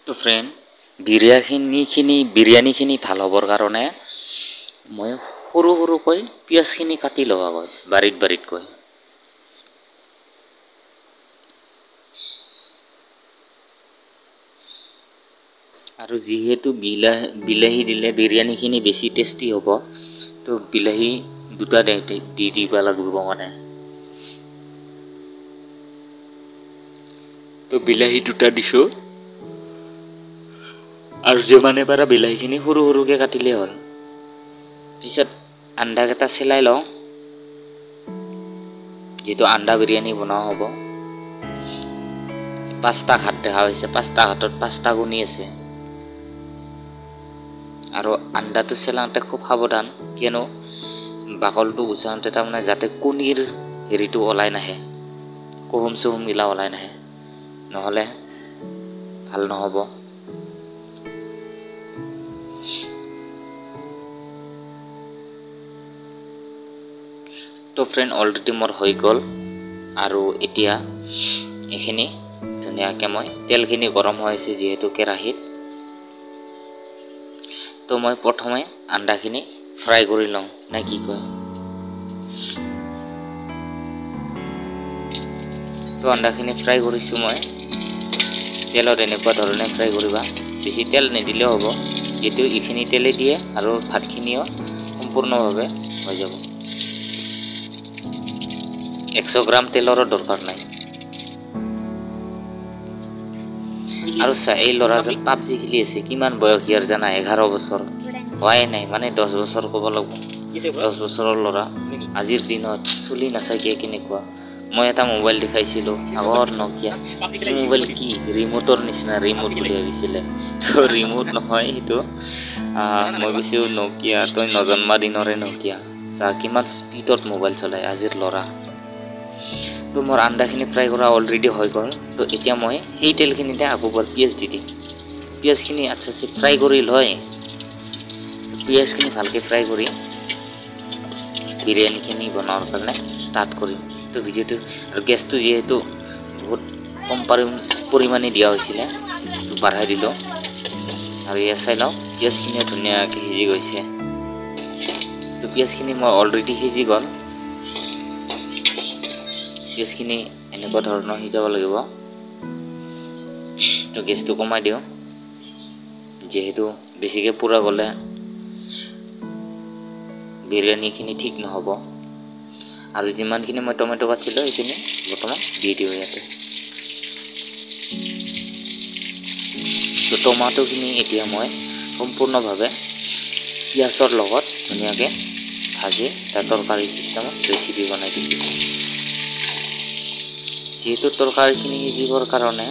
তো ফ্ৰেণ্ড বিৰিয়ানীখিনি ভাল হ'বৰ কাৰণে মই সৰু সৰুকৈ পিঁয়াজখিনি কাটি লওঁ আগত বাৰীতকৈ আৰু যিহেতু বিলাহী দিলে বিৰিয়ানীখিনি বেছি টেষ্টি হ'ব তো বিলাহী দুটা দি দিব লাগিব মানে তো বিলাহী দুটা দিছোঁ আৰু যিমানে পাৰা বিলাহীখিনি সৰু সৰুকৈ কাটিলেই হ'ল পিছত আন্দাকেইটা চেলাই লওঁ যিটো আন্দা বিৰিয়ানী বনোৱা হ'ব 5টা হাত দেখা হৈছে 5টা হাতত 5টা গুণি আছে আৰু আন্দাটো চেলাওঁতে খুব সাৱধান কিয়নো বাকলটো গুচাওঁতে তাৰমানে যাতে কণীৰ হেৰিটো ওলাই নাহে কুহুম চুহুম গিলা ওলাই নাহে নহ'লে ভাল নহ'ব তো ফ্ৰেণ্ড অলৰেডি মোৰ হৈ গ'ল আৰু এতিয়া এইখিনি ধুনীয়াকৈ মই তেলখিনি গৰম হৈ আছে যিহেতু কেৰাহীত তো মই প্ৰথমে আন্দাখিনি ফ্ৰাই কৰি লওঁ নে কি কয় তো আন্দাখিনি ফ্ৰাই কৰিছোঁ মই তেলত এনেকুৱা ধৰণে ফ্ৰাই কৰিবা বেছি তেল নিদিলেও হ'ব যিহেতু এইখিনি তেলে দিয়ে আৰু ভাতখিনিও সম্পূৰ্ণভাৱে হৈ যাব 100 গ্ৰাম তেলৰো দৰকাৰ নাই আৰু এই ল'ৰাজন পাবজি খেলি আছে কিমান বয়স ইয়াৰ জানা 11 বছৰ হোৱাই নাই মানে 10 বছৰ ক'ব লাগিব 10 বছৰৰ ল'ৰা আজিৰ দিনত চুলি নাচাকে কেনেকুৱা মই এটা মোবাইল দেখাইছিলোঁ আগৰ নকিয়া মোবাইল কি ৰিমোটৰ নিচিনা ৰিমোট বুলি ভাবিছিলে তো ৰিমোট নহয় সেইটো মই কৈছোঁ নকিয়া তই নজন্মা দিনৰে নকিয়া চা কিমান স্পীডত মোবাইল চলায় আজিৰ ল'ৰা তো মোৰ আন্দাখিনি ফ্ৰাই কৰা অলৰেডি হৈ গ'ল তো এতিয়া মই সেই তেলখিনিতে আকৌ পিঁয়াজ দি দিম পিঁয়াজখিনি আচ্ছা ফ্ৰাই কৰি লয় পিঁয়াজখিনি ভালকৈ ফ্ৰাই কৰি বিৰিয়ানীখিনি বনোৱাৰ কাৰণে ষ্টাৰ্ট কৰিম তো ভিডিঅ'টো আৰু গেছটো যিহেতু বহুত কম পৰিমাণে দিয়া হৈছিলে তো বঢ়াই দিলোঁ আৰু ইয়াত চাই লওঁ পিঁয়াজখিনিও ধুনীয়াকৈ সিজি গৈছে তো পিঁয়াজখিনি মোৰ অলৰেডি সিজি গ'ল পিঁয়াজখিনি এনেকুৱা ধৰণৰ সিজাব লাগিব তো গেছটো কমাই দিওঁ যিহেতু বেছিকৈ পুৰা গ'লে বিৰিয়ানীখিনি ঠিক নহ'ব আৰু যিমানখিনি মই টমেটো কাটিছিলোঁ সেইখিনি বৰ্তমান দি দিওঁ ইয়াতে তো টমাটোখিনি এতিয়া মই সম্পূৰ্ণভাৱে পিঁয়াজৰ লগত ধুনীয়াকৈ ভাজি তাৰ তৰকাৰী চিষ্টেমত ৰেচিপি বনাই দিছোঁ যিহেতু তৰকাৰীখিনি সিজিবৰ কাৰণে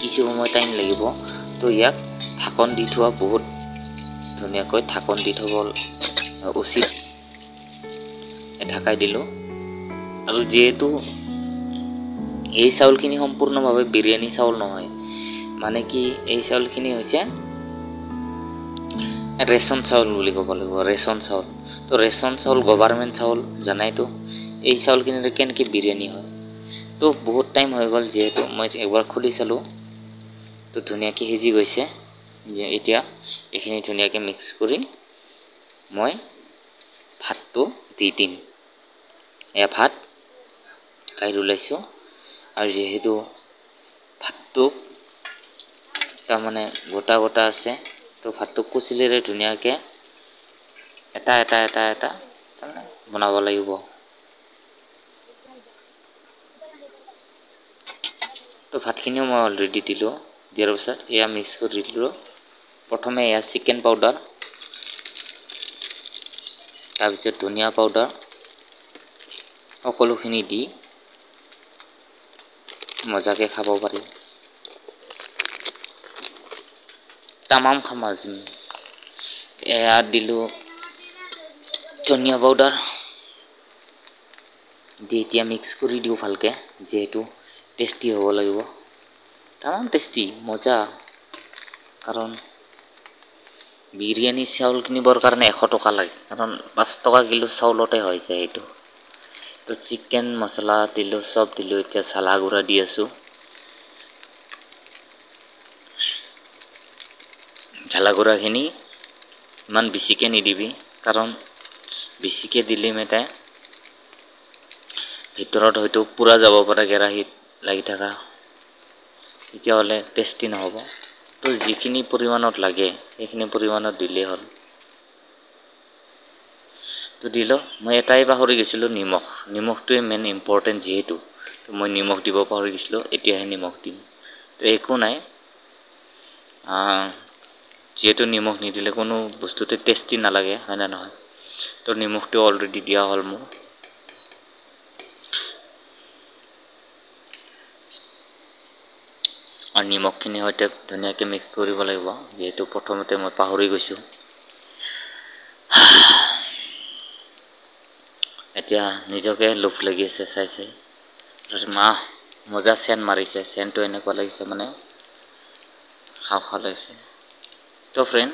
কিছু সময় টাইম লাগিব তো ইয়াক ঢাকন দি থোৱা বহুত ধুনীয়াকৈ ঢাকন দি থ'ব উচিত ঢাকাই দিলোঁ আৰু যিহেতু এই চাউলখিনি সম্পূৰ্ণভাৱে বিৰিয়ানী চাউল নহয় মানে কি এই চাউলখিনি হৈছে ৰেচন চাউল বুলি ক'ব লাগিব ৰেচন চাউল তো ৰেচন চাউল গভৰ্ণমেণ্ট চাউল জানাইতো এই চাউলখিনিৰে কেনেকৈ বিৰিয়ানী হয় তো বহুত টাইম হৈ গ'ল যিহেতু মই একবাৰ খুলি চালোঁ তো ধুনীয়াকৈ সিজি গৈছে এতিয়া এইখিনি ধুনীয়াকৈ মিক্স কৰি মই ভাতটো দি দিম এয়া ভাত কাঢ়ি ওলাইছোঁ আৰু যিহেতু ভাতটো তাৰমানে গোটা গোটা আছে তো ভাতটো কুচিলেৰে ধুনীয়াকৈ এটা তাৰমানে বনাব লাগিব তো ভাতখিনিও মই অলৰেডি দিলোঁ দিয়াৰ পিছত এয়া মিক্স কৰি দিলোঁ প্ৰথমে এয়া চিকেন পাউডাৰ তাৰপিছত ধনিয়া পাউডাৰ সকলোখিনি দি মজাকৈ খাব পাৰি তামাম খাম আজি এয়া দিলোঁ ধনিয়া পাউডাৰ দি এতিয়া মিক্স কৰি দিওঁ ভালকৈ যিহেতু টেষ্টি হ'ব লাগিব তামাম টেষ্টি মজা কাৰণ বিৰিয়ানী চাউল কিনিবৰ কাৰণে 100 টকা লাগে কাৰণ 5 টকা কিলো চাউলতে হৈ যায় এইটো তো চিকেন মছলা দিলোঁ চব দিলোঁ এতিয়া চালা গুড়া দি আছোঁ জ্বালা গুড়াখিনি ইমান বেছিকৈ নিদিবি, কাৰণ বেছিকৈ দিলে মেটাই ভিতৰত হয়তো পুৰা যাব পাৰে কেৰাহীত লাগি থকা, তেতিয়াহ'লে টেষ্টি নহ'ব। তো যিখিনি পৰিমাণত লাগে সেইখিনি পৰিমাণত দিলেই হ'ল। তো দিলোঁ। মই এটাই পাহৰি গৈছিলোঁ, নিমখটোৱে মেইন ইম্পৰ্টেণ্ট যিহেতু, তো মই নিমখ দিব পাহৰি গৈছিলোঁ, এতিয়াহে নিমখ দিম। তো একো নাই, যিহেতু নিমখ নিদিলে কোনো বস্তুতে টেষ্টি নালাগে, হয় না নহয়? তো নিমখটো অলৰেডি দিয়া হ'ল মোৰ। আৰু নিমখখিনি সৈতে ধুনীয়াকৈ মিক্স কৰিব লাগিব, যিহেতু প্ৰথমতে মই পাহৰি গৈছোঁ। এতিয়া নিজকে লোভ লাগি আছে চাই চাই। মজা চেণ্ট মাৰিছে, চেণ্টটো এনেকুৱা লাগিছে মানে খাওঁ খাওঁ লাগিছে। তো ফ্ৰেণ্ড,